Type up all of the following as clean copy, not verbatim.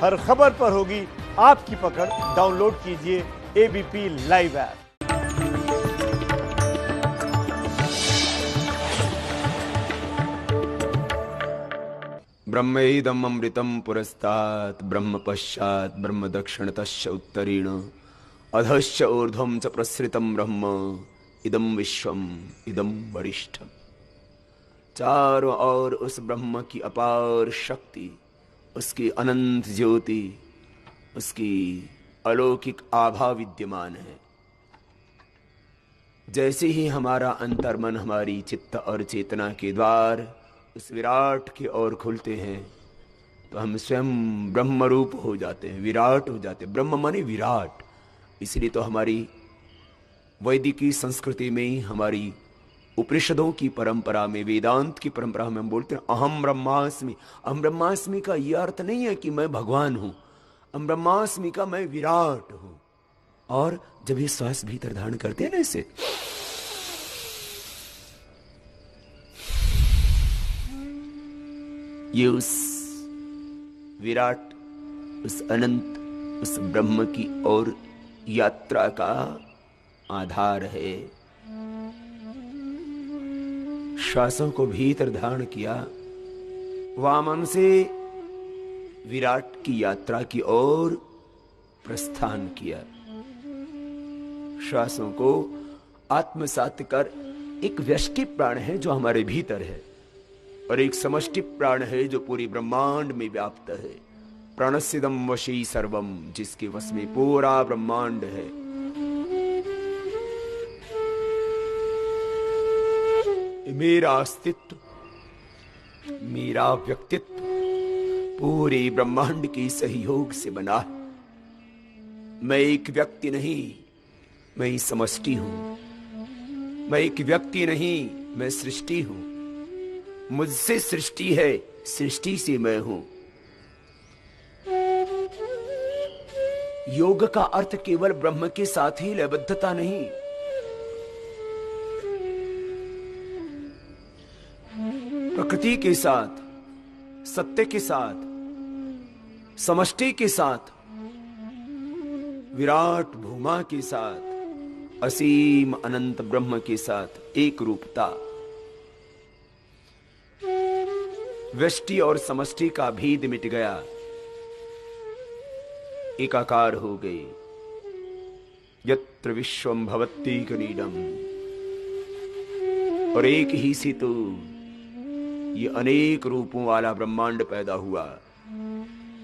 हर खबर पर होगी आपकी पकड़। डाउनलोड कीजिए एबीपी लाइव ऐप। ब्रह्मेदम् अमृतं पुरस्तात् ब्रह्म पश्चात् ब्रह्म दक्षिणतश्च उत्तरेण अधश्च ऊर्ध्वं च प्रसृतं ब्रह्म इदं विश्वम इदं वरिष्ठम। चारों ओर उस ब्रह्म की अपार शक्ति, उसकी अनंत ज्योति, उसकी अलौकिक आभा विद्यमान है। जैसे ही हमारा अंतर्मन, हमारी चित्त और चेतना के द्वार उस विराट की ओर खुलते हैं तो हम स्वयं ब्रह्म रूप हो जाते हैं, विराट हो जाते हैं। ब्रह्म माने विराट। इसलिए तो हमारी वैदिकी संस्कृति में, हमारी उपनिषदों की परंपरा में, वेदांत की परंपरा में हम बोलते हैं अहम ब्रह्मास्मि। अहम ब्रह्मास्मि का यह अर्थ नहीं है कि मैं भगवान हूं। अहम ब्रह्मास्मि का मैं विराट हूं। और जब ये श्वास भीतर धारण करते हैं ना, इसे ये उस विराट, उस अनंत, उस ब्रह्म की ओर यात्रा का आधार है। श्वासों को भीतर धारण किया, वामन से विराट की यात्रा की ओर प्रस्थान किया। श्वासों को आत्मसात कर एक व्यष्टि प्राण है जो हमारे भीतर है, और एक समष्टि प्राण है जो पूरी ब्रह्मांड में व्याप्त है। प्राणस्यदम वशी सर्वम, जिसके वश में पूरा ब्रह्मांड है। मेरा अस्तित्व, मेरा व्यक्तित्व पूरे ब्रह्मांड के सहयोग से बना है। मैं एक व्यक्ति नहीं, मैं समष्टि हूं। मैं एक व्यक्ति नहीं, मैं सृष्टि हूं। मुझसे सृष्टि है, सृष्टि से मैं हूं। योग का अर्थ केवल ब्रह्म के साथ ही लयबद्धता नहीं, प्रकृति के साथ, सत्य के साथ, समष्टि के साथ, विराट भूमा के साथ, असीम अनंत ब्रह्म के साथ एक रूपता। व्यष्टि और समष्टि का भेद मिट गया, एकाकार हो गए। यत्र विश्वम भवत्येकनीडम, और एक ही से तो ये अनेक रूपों वाला ब्रह्मांड पैदा हुआ।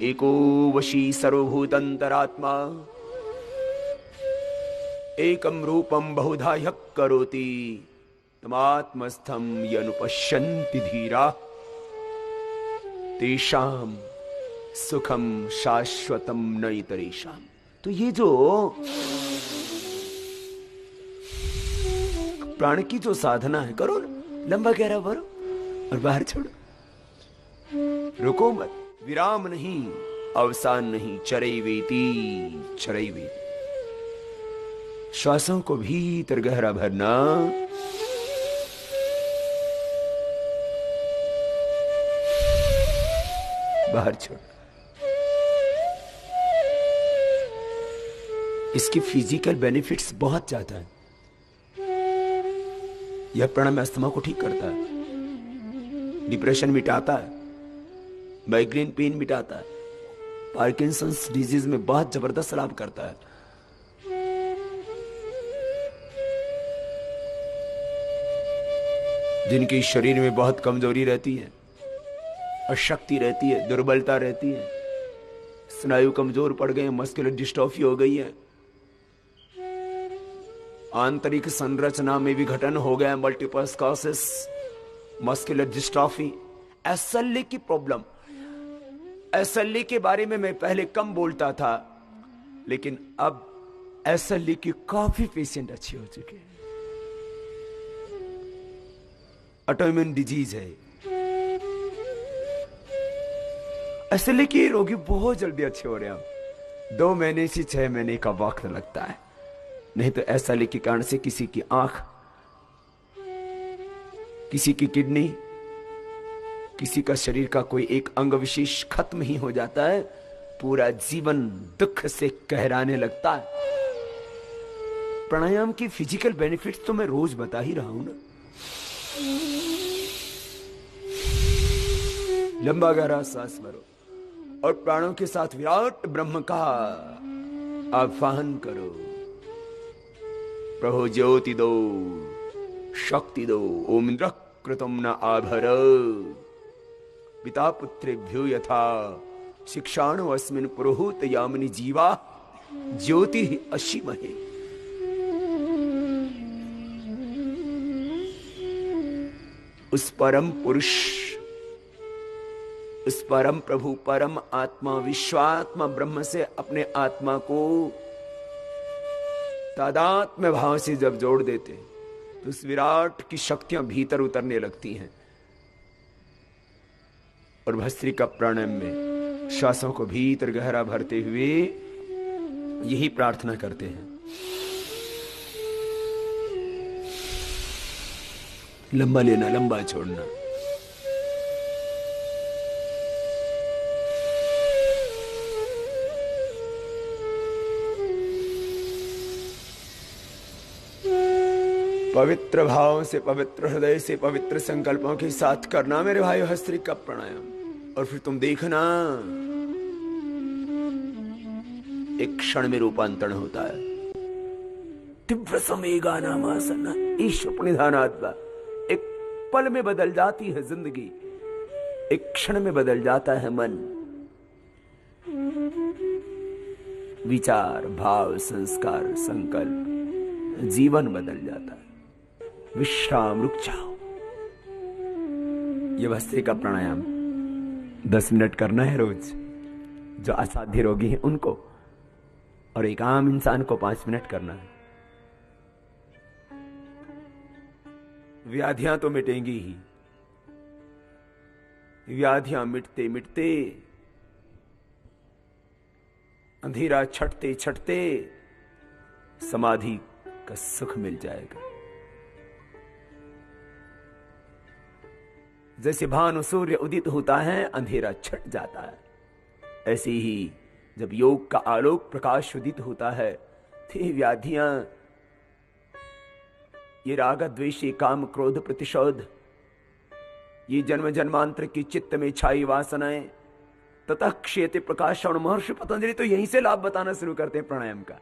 एको वशी सर्वभूतंतरात्मा एकम रूपम बहुधा ह्यः करोति तमात्मस्थम यनुपश्यन्ति धीरा तेषाम सुखम शाश्वतम न इतरेषाम। तो ये जो प्राण की जो साधना है, करो ना, लंबा गहरा भरो और बाहर छोड़ो। रुको मत, विराम नहीं, अवसान नहीं। चरैवेति चरैवेति। श्वासों को भीतर गहरा भरना, बाहर छोड़। इसके फिजिकल बेनिफिट्स बहुत ज्यादा हैं। यह प्राणायाम अस्थमा को ठीक करता है, डिप्रेशन मिटाता है, माइग्रेन पेन मिटाता है, पार्किंसंस डिजीज में बहुत जबरदस्त लाभ करता है। जिनके शरीर में बहुत कमजोरी रहती है, अशक्ति रहती है, दुर्बलता रहती है, स्नायु कमजोर पड़ गए, मस्कुलर डिस्ट्रोफी हो गई है, आंतरिक संरचना में विघटन हो गया, multiple sclerosis, muscular dystrophy, SLE की प्रॉब्लम। एसएलई के बारे में मैं पहले कम बोलता था, लेकिन अब एसएलई की काफी पेशेंट अच्छे हो चुके हैं। ऑटोइम्यून डिजीज है, एसएलई के रोगी बहुत जल्दी अच्छे हो रहे हैं। 2 महीने से 6 महीने का वक्त लगता है। नहीं तो एसएलई के कारण से किसी की आंख, किसी की किडनी, किसी का शरीर का कोई एक अंग विशेष खत्म ही हो जाता है, पूरा जीवन दुख से कहराने लगता है। प्राणायाम की फिजिकल बेनिफिट्स तो मैं रोज बता ही रहा हूं ना। लंबा गहरा सांस भरो और प्राणों के साथ विराट ब्रह्म का आह्वान करो। प्रभु ज्योति दो, शक्ति दो। ओम इंद्र कृतम न आभर पिता पुत्रेभ्यो यथा शिक्षाणु अस्मिन् पुरोहूत यामिनी जीवा ज्योति असीमहे। उस परम पुरुष, उस परम प्रभु, परम आत्मा, विश्वात्मा ब्रह्म से अपने आत्मा को तादात्म्य भाव से जब जोड़ देते तो उस विराट की शक्तियां भीतर उतरने लगती हैं। और भस्त्रिका प्राणायाम में श्वासों को भीतर गहरा भरते हुए यही प्रार्थना करते हैं। लंबा लेना, लंबा छोड़ना। पवित्र भाव से, पवित्र हृदय से, पवित्र संकल्पों के साथ करना मेरे भाई भस्त्रिका प्राणायाम। और फिर तुम देखना एक क्षण में रूपांतरण होता है। तीव्र समेगा नामासन ईश निधानात्मा। एक पल में बदल जाती है जिंदगी, एक क्षण में बदल जाता है मन, विचार, भाव, संस्कार, संकल्प, जीवन बदल जाता है। विश्राम, रुक जाओ। यह भस्त्रिका प्राणायाम 10 मिनट करना है रोज, जो असाध्य रोगी हैं उनको, और एक आम इंसान को 5 मिनट करना है। व्याधियां तो मिटेंगी ही। व्याधियां मिटते मिटते, अंधेरा छटते छटते समाधि का सुख मिल जाएगा। जैसे भानु सूर्य उदित होता है, अंधेरा छट जाता है, ऐसे ही जब योग का आलोक प्रकाश उदित होता है तो व्याधियां, ये राग द्वेषी काम क्रोध प्रतिशोध, ये जन्म जन्मांतर की चित्त में छाई वासनाएं ततः क्षेत्र प्रकाश। और महर्षि पतंजलि तो यहीं से लाभ बताना शुरू करते हैं प्राणायाम का।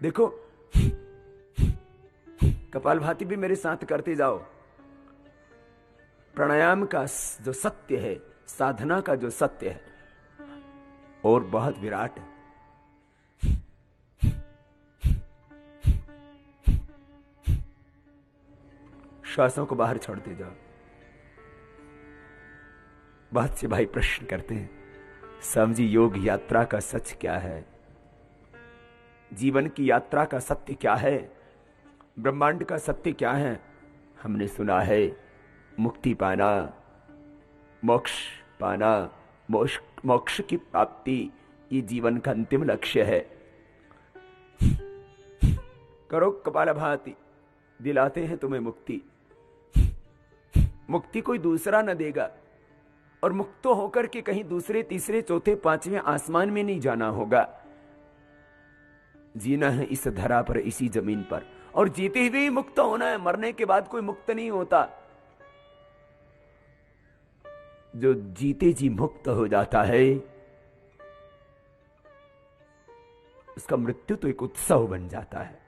देखो, कपालभाति भी मेरे साथ करते जाओ। प्राणायाम का जो सत्य है, साधना का जो सत्य है, और बहुत विराट है। श्वासों को बाहर छोड़ते जाओ। बहुत से भाई प्रश्न करते हैं, समझी योग यात्रा का सच क्या है? जीवन की यात्रा का सत्य क्या है? ब्रह्मांड का सत्य क्या है? हमने सुना है मुक्ति पाना, मोक्ष पाना, मोक्ष की प्राप्ति, ये जीवन का अंतिम लक्ष्य है। करो कपालभाति, दिलाते हैं तुम्हें मुक्ति। मुक्ति कोई दूसरा न देगा, और मुक्त होकर के कहीं दूसरे, तीसरे, चौथे, पांचवें आसमान में नहीं जाना होगा। जीना है इस धरा पर, इसी जमीन पर, और जीते हुए ही मुक्त होना है। मरने के बाद कोई मुक्त नहीं होता। जो जीते जी मुक्त हो जाता है, उसका मृत्यु तो एक उत्सव बन जाता है।